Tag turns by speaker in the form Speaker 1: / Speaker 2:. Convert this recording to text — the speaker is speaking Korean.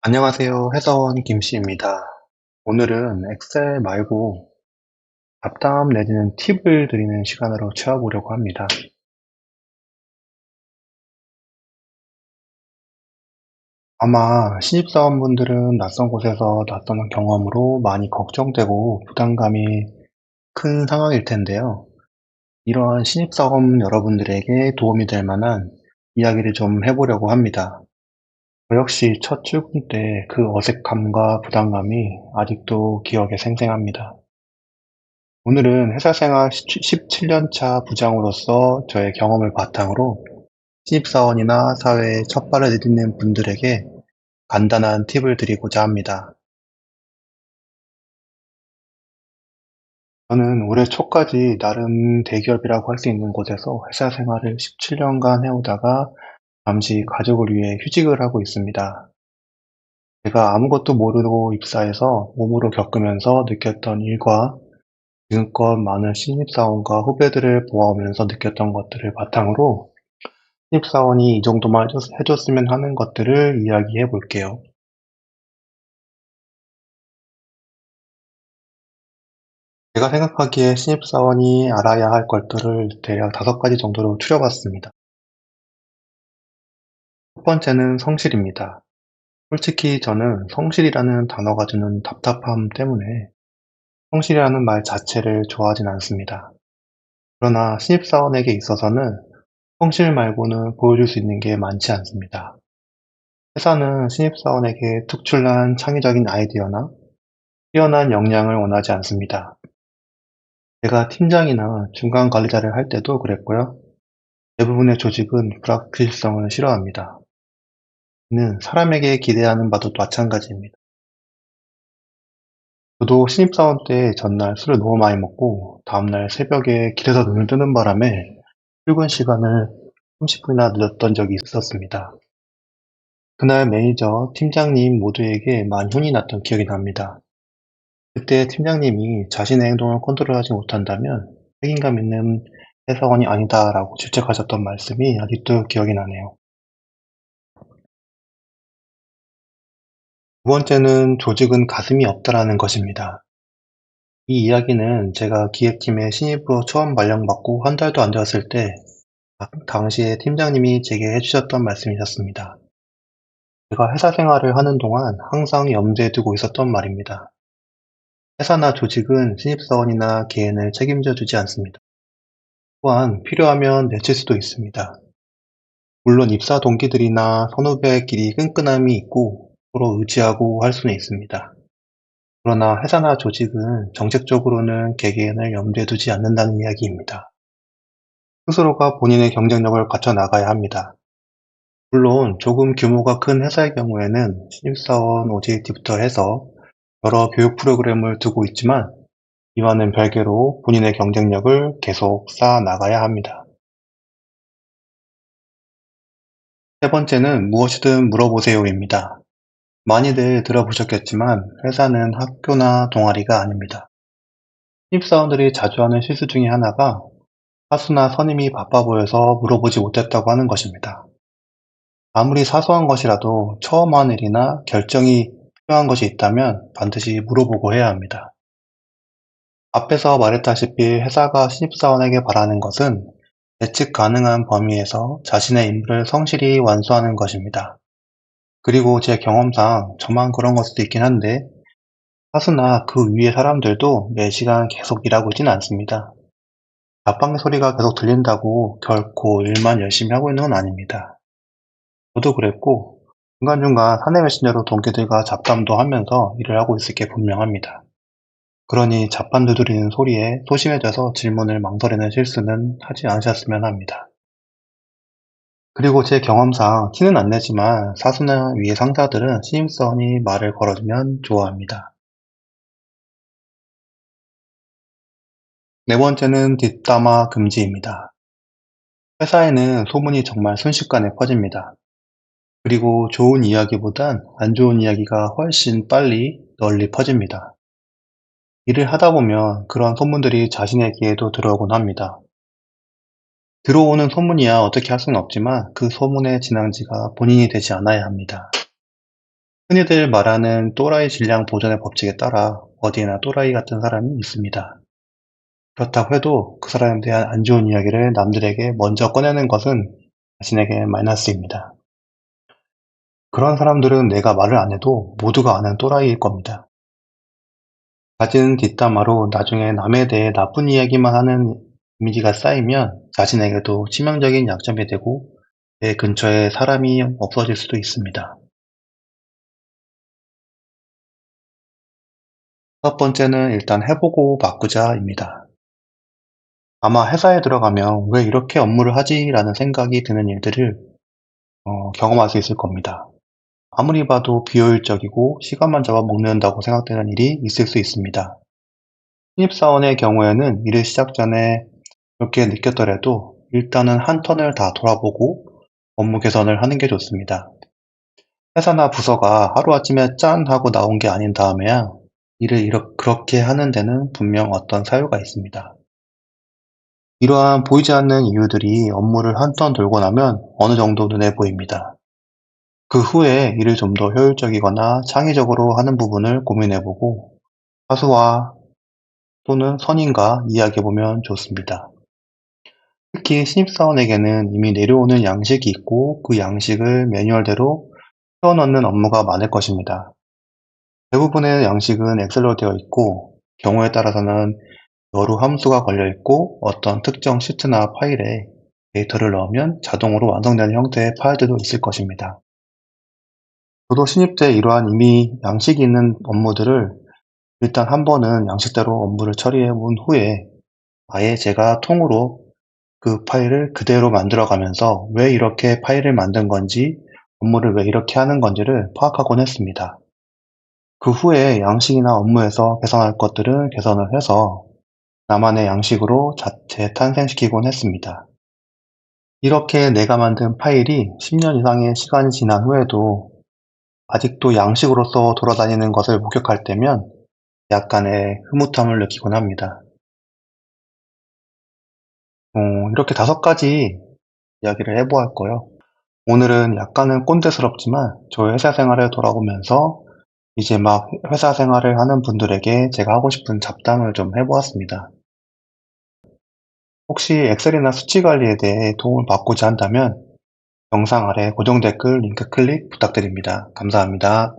Speaker 1: 안녕하세요. 회사원 김씨입니다. 오늘은 엑셀 말고 잡담 내지는 팁을 드리는 시간으로 채워보려고 합니다. 아마 신입사원분들은 낯선 곳에서 낯선 경험으로 많이 걱정되고 부담감이 큰 상황일 텐데요. 이러한 신입사원 여러분들에게 도움이 될 만한 이야기를 좀 해보려고 합니다. 저 역시 첫 출근 때 그 어색함과 부담감이 아직도 기억에 생생합니다. 오늘은 회사 생활 17년 차 부장으로서 저의 경험을 바탕으로 신입사원이나 사회에 첫 발을 내딛는 분들에게 간단한 팁을 드리고자 합니다. 저는 올해 초까지 나름 대기업이라고 할 수 있는 곳에서 회사 생활을 17년간 해오다가 잠시 가족을 위해 휴직을 하고 있습니다. 제가 아무것도 모르고 입사해서 몸으로 겪으면서 느꼈던 일과 지금껏 많은 신입사원과 후배들을 보아오면서 느꼈던 것들을 바탕으로 신입사원이 이 정도만 해줬으면 하는 것들을 이야기해 볼게요. 제가 생각하기에 신입사원이 알아야 할 것들을 대략 5가지 정도로 추려봤습니다. 첫 번째는 성실입니다. 솔직히 저는 성실이라는 단어가 주는 답답함 때문에 성실이라는 말 자체를 좋아하진 않습니다. 그러나 신입사원에게 있어서는 성실 말고는 보여줄 수 있는 게 많지 않습니다. 회사는 신입사원에게 특출난 창의적인 아이디어나 뛰어난 역량을 원하지 않습니다. 제가 팀장이나 중간 관리자를 할 때도 그랬고요. 대부분의 조직은 불확실성을 싫어합니다. 이는 사람에게 기대하는 바도 마찬가지입니다. 저도 신입사원 때 전날 술을 너무 많이 먹고 다음날 새벽에 길에서 눈을 뜨는 바람에 출근 시간을 30분이나 늦었던 적이 있었습니다. 그날 매니저, 팀장님 모두에게 많이 혼이 났던 기억이 납니다. 그때 팀장님이 자신의 행동을 컨트롤하지 못한다면 책임감 있는 회사원이 아니다라고 질책하셨던 말씀이 아직도 기억이 나네요. 두 번째는 조직은 가슴이 없다라는 것입니다. 이 이야기는 제가 기획팀에 신입으로 처음 발령받고 한 달도 안 되었을 때 당시에 팀장님이 제게 해주셨던 말씀이셨습니다. 제가 회사 생활을 하는 동안 항상 염두에 두고 있었던 말입니다. 회사나 조직은 신입사원이나 개인을 책임져 주지 않습니다. 또한 필요하면 내칠 수도 있습니다. 물론 입사 동기들이나 선후배끼리 끈끈함이 있고 서로 의지하고 할 수는 있습니다. 그러나 회사나 조직은 정책적으로는 개개인을 염두에 두지 않는다는 이야기입니다. 스스로가 본인의 경쟁력을 갖춰 나가야 합니다. 물론 조금 규모가 큰 회사의 경우에는 신입사원 OJT부터 해서 여러 교육 프로그램을 두고 있지만 이와는 별개로 본인의 경쟁력을 계속 쌓아 나가야 합니다. 세 번째는 무엇이든 물어보세요입니다. 많이들 들어보셨겠지만 회사는 학교나 동아리가 아닙니다. 신입사원들이 자주 하는 실수 중에 하나가 사수나 선임이 바빠 보여서 물어보지 못했다고 하는 것입니다. 아무리 사소한 것이라도 처음 하는 일이나 결정이 필요한 것이 있다면 반드시 물어보고 해야 합니다. 앞에서 말했다시피 회사가 신입사원에게 바라는 것은 예측 가능한 범위에서 자신의 임무를 성실히 완수하는 것입니다. 그리고 제 경험상 저만 그런 걸 수도 있긴 한데 사수나 그 위의 사람들도 매시간 계속 일하고 있진 않습니다. 자판기 소리가 계속 들린다고 결코 일만 열심히 하고 있는 건 아닙니다. 저도 그랬고 중간중간 사내 메신저로 동기들과 잡담도 하면서 일을 하고 있을 게 분명합니다. 그러니 자판 두드리는 소리에 소심해져서 질문을 망설이는 실수는 하지 않으셨으면 합니다. 그리고 제 경험상 티는 안 내지만 사수나 위의 상사들은 신입사원이 말을 걸어주면 좋아합니다. 네 번째는 뒷담화 금지입니다. 회사에는 소문이 정말 순식간에 퍼집니다. 그리고 좋은 이야기보단 안 좋은 이야기가 훨씬 빨리 널리 퍼집니다. 일을 하다 보면 그런 소문들이 자신의 귀에도 들어오곤 합니다. 들어오는 소문이야 어떻게 할 수는 없지만 그 소문의 진앙지가 본인이 되지 않아야 합니다. 흔히들 말하는 또라이 질량 보존의 법칙에 따라 어디에나 또라이 같은 사람이 있습니다. 그렇다고 해도 그 사람에 대한 안 좋은 이야기를 남들에게 먼저 꺼내는 것은 자신에게 마이너스입니다. 그런 사람들은 내가 말을 안 해도 모두가 아는 또라이일 겁니다. 가진 뒷담화로 나중에 남에 대해 나쁜 이야기만 하는 이미지가 쌓이면 자신에게도 치명적인 약점이 되고 내 근처에 사람이 없어질 수도 있습니다. 첫 번째는 일단 해보고 바꾸자입니다. 아마 회사에 들어가면 왜 이렇게 업무를 하지? 라는 생각이 드는 일들을 경험할 수 있을 겁니다. 아무리 봐도 비효율적이고 시간만 잡아먹는다고 생각되는 일이 있을 수 있습니다. 신입사원의 경우에는 일을 시작 전에 그렇게 느꼈더라도 일단은 한 턴을 다 돌아보고 업무 개선을 하는 게 좋습니다. 회사나 부서가 하루아침에 짠 하고 나온 게 아닌 다음에야 일을 그렇게 하는 데는 분명 어떤 사유가 있습니다. 이러한 보이지 않는 이유들이 업무를 한 턴 돌고 나면 어느 정도 눈에 보입니다. 그 후에 일을 좀 더 효율적이거나 창의적으로 하는 부분을 고민해보고 사수와 또는 선임과 이야기해보면 좋습니다. 특히 신입사원에게는 이미 내려오는 양식이 있고 그 양식을 매뉴얼대로 채워넣는 업무가 많을 것입니다. 대부분의 양식은 엑셀로 되어 있고 경우에 따라서는 여러 함수가 걸려 있고 어떤 특정 시트나 파일에 데이터를 넣으면 자동으로 완성되는 형태의 파일들도 있을 것입니다. 저도 신입 때 이러한 이미 양식이 있는 업무들을 일단 한 번은 양식대로 업무를 처리해 본 후에 아예 제가 통으로 그 파일을 그대로 만들어 가면서 왜 이렇게 파일을 만든 건지, 업무를 왜 이렇게 하는 건지를 파악하곤 했습니다. 그 후에 양식이나 업무에서 개선할 것들은 개선을 해서 나만의 양식으로 재탄생시키곤 했습니다. 이렇게 내가 만든 파일이 10년 이상의 시간이 지난 후에도 아직도 양식으로서 돌아다니는 것을 목격할 때면 약간의 흐뭇함을 느끼곤 합니다. 이렇게 5가지 이야기를 해보았고요. 오늘은 약간은 꼰대스럽지만 저의 회사 생활을 돌아보면서 이제 막 회사 생활을 하는 분들에게 제가 하고 싶은 잡담을 좀 해보았습니다. 혹시 엑셀이나 수치 관리에 대해 도움을 받고자 한다면 영상 아래 고정 댓글 링크 클릭 부탁드립니다. 감사합니다.